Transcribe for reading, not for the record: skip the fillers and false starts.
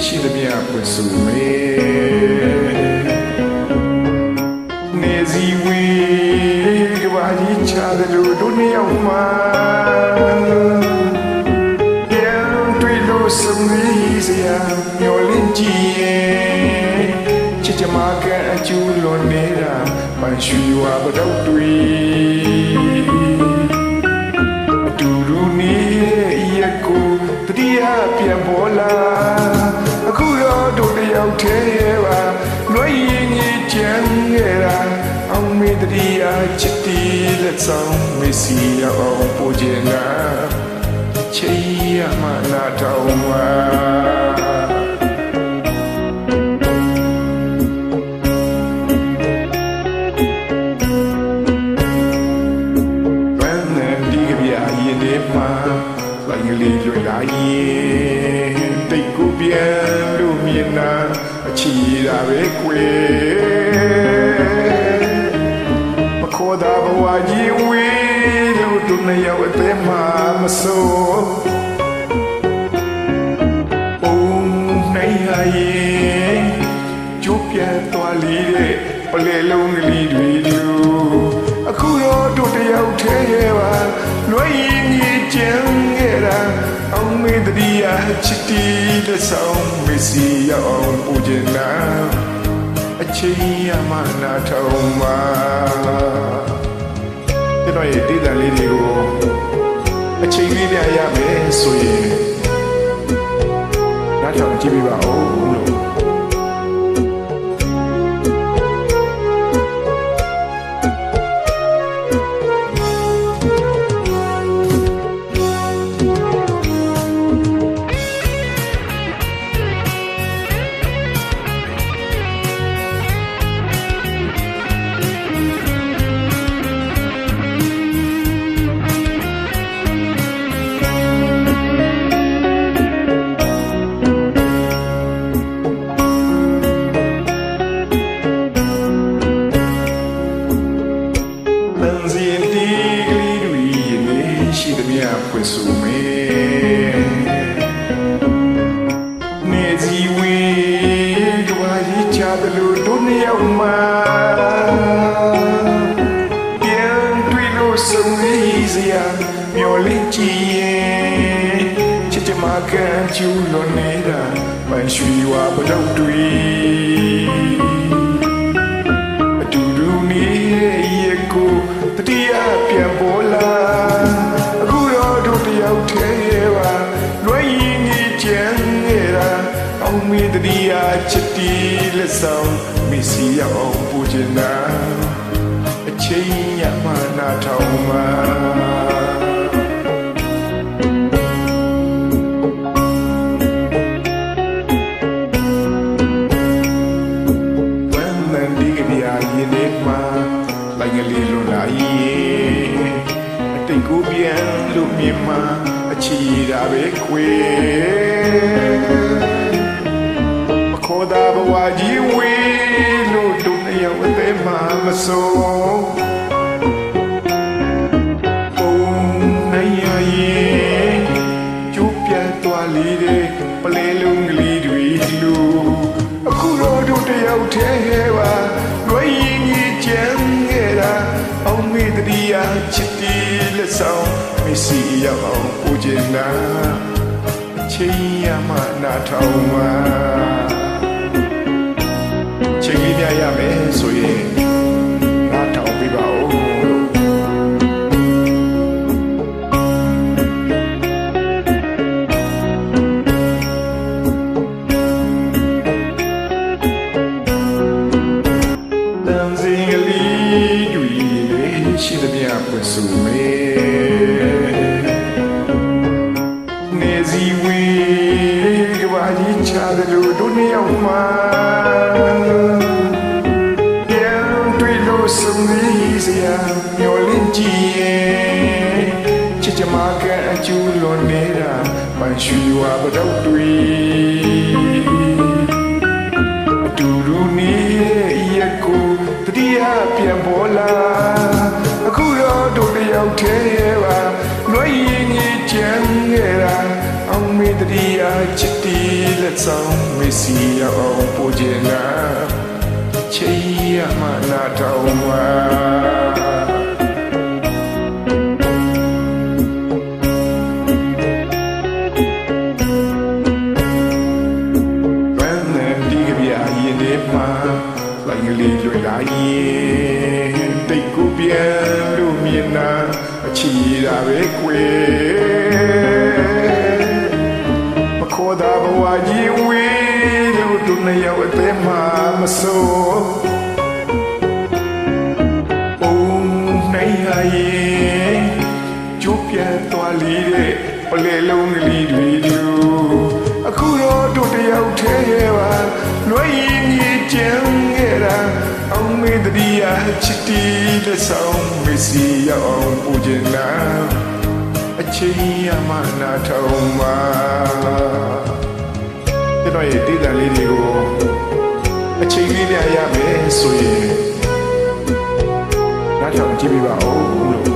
ရှိသမျှပွင့်စုမေနေစီဝေကဘာကြီးချတယ်လို့တို့နှစ်ယောက်မှာပြန်တွေ့လို့စုံစည်းစရာမျောလင့်ကြည့်ရဲ့ချစ်ချမကအကျူလွန်နေတာပန်ရွှေဝါပတော့တွေအတူတူနေရဲ့ကိုတတိယပြန်ပေါ်လာအခုတော့တို့တယောက်တည်းပါလွှဲရင်ကြီးကြံခဲ့တာအောင်မေတတိယချစ်တီလက်ဆောင်မေစီအောင်ပို့ချင်တာချေရမနာထောင်ပါလိုက်ငလေးလွင်လာရင်တိတ်ကိုပြန်လို့မြင်နာအချီတာပဲကွယ်မခေါ်တာဘဝကြီးဝေးလို့သူနှစ်ယောက်အသေးမှမစိုးဘုံနိုင်ရရင်ကျိုးပြန်သွားလေတဲ့ပလဲလုံးကလေးတွေလို့အခုတော့တို့တယောက်တည်းရဲ့ပါလွှဲရင်ကြီးကျန်ခဲ့တာအောင်မေတ္တိယချစ်တီလက်ဆောင်မေစီအောင်ပူကျင်နာအချိန်ရမနာထောင်ပါကျွန်တော်ရဲ့ဒေသလေးတွေကိုအချိန်လေးပြရမယ်ဆိုရင်နားထောင်ကြည့်ပြပါဦးလို့ရှိသမျှဖွင့်ဆိုမေနေစီဝေကဘာကြီးချတယ်လို့တို့နှစ်ယောက်မှာပြန်တွေ့လို့စုံစည်းစရာမျောလင့်ကြည့်ရဲ့ချစ်ချမကန်ကျူလွန်နေတာပန်ရွှေဝါပတော့တွေအတူတူနေရဲ့ကိုတတိယပြန်ပေါ်လာလွှဲရင်ကြီးကျန်ခဲ့တာအောင်မေတ္တိယချစ်တီလက်ဆောင်မေစီအောင်ပူချင်တာအချိန်ရမနာထောင်ပါဝန်နန်ဒီကပြာရင်နေမှာလိုက်ငလေးလွန်လာရင်အတိတ်ကိုပြန်လို့မြင်မှာအချီတာပဲခွေမခေါ်တာဘဝကြီးဝေးလို့တို့နှစ်ယောက်အသေးမှမစိုးပုံနိုင်ရရင်ကျိုးပြန်သွားလေတဲ့ပလဲလုံးကလေးတွေလို့အခုတော့တို့တယောက်တည်းပါလွှဲရင်ကြီးကျန်ခဲ့တာအောင်မေတ္တိယချစ်တီလက်ဆောင်မေစီအောင်ပူကျင်နာအချိန်ရမနာထောင်ပါချိန်လေးပြရမယ်ဆိုရင်နားထောင်ပြပါဦးရှိသမျှပွင့်စုမေနေစီဝေကဘာကြီးချတယ်လို့တို့နှစ်ယောက်မှာပြန်တွေ့လို့စုံစည်းစရာမျောလင့်ကြည့်ရဲ့ချစ်ချမကအကျူလွန်နေတာပန်ရွှေဝါပတော့တွေအတူတူနေရဲ့ကိုတတိယပြန်ပေါ်လာအခုတော့တို့တယောက်တည်းပါလွှဲရင်ကြီးကြံခဲ့တာအောင်မေတ္တိယချစ်တီလက်ဆောင် စီရောက်ပူကျင်နာချေရမနာထောင်မှာလိုက်ကလေးလွယ်လာရင်တိတ်ကိုပြန်လို့မြင်နာအချီတာပဲကွယ်မခေါ်တာဘဝကြီးဝေးလို့သူနှစ်ယောက်အသေးမှမစိုးဘုံနိုင်ရရင်ကျိုးပြန်သွားလေတဲ့ပလဲလုံးကလေးတွေလူအခုတော့တို့တယောက်ထဲပါလွယ်ရင်ကြီးကျန်ခဲ့တာအောင်မေတ္တိယချစ်တီလက်ဆောင်မစီရောက်ပူကျင်နာအချင်းရမနာထောင်မှာကျွန်တော်ရဲ့တည်တံလေးတွေကိုအချိန်လေးနဲ့ရမယ်ဆိုရင်နားထောင်ကြည့်ပြပါဦးလို့